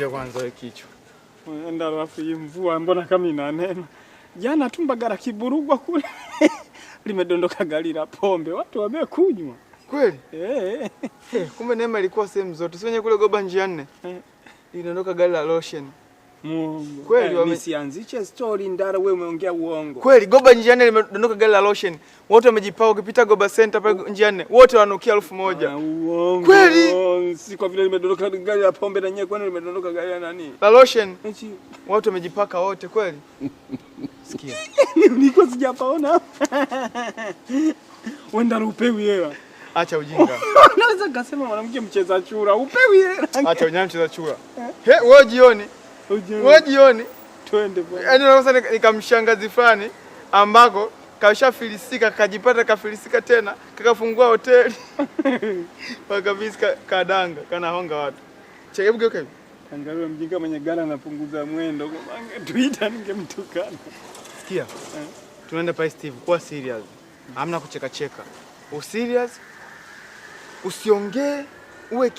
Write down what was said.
Tulia kwanza wewe kichwa. Enda alafu hii mvua mbona kama inanena. Jana tu Mbagala Kiburugwa kule. Limedondoka gari la pombe. Watu wamekunywa. Kweli? Kumbe Neema ilikuwa sehemu zote. Sio kule Goba njia 4. Ilidondoka gari la lotion. Mungu. Kweli wamesianzisha story ndara wewe umeongea uongo. Kweli Goba njia 4 limedondoka gari la lotion. Wote wamejipaa ukipita Goba Center pale njia 4. Wote wanukia 1000. Uongo. Kweli? Si kwa vile limedondoka gari la pombe na nyewe kwani limedondoka gari la nani? La lotion. Wote wamejipaka wote kweli? Sikia. Nilikuwa sijapaona. Wenda upewi hela. Acha ujinga. Naweza kusema mwanamke mcheza chura, upewi hela. Acha unyama mcheza chura. Wewe jioni. Wewe jioni. Twende bwana. Yaani unaweza nikamshangazi fulani ambako kashafilisika kajipata kafilisika tena kakafungua hoteli. Wakabisa kadanga kana honga watu. Hebu geuka hivi. Angalia mjinga mwenye gala anapunguza mwendo. Twitter ningemtukana. Sikia. Tunaenda pa Steve, kuwa serious. Hamna kucheka cheka. U serious? Usiongee uwe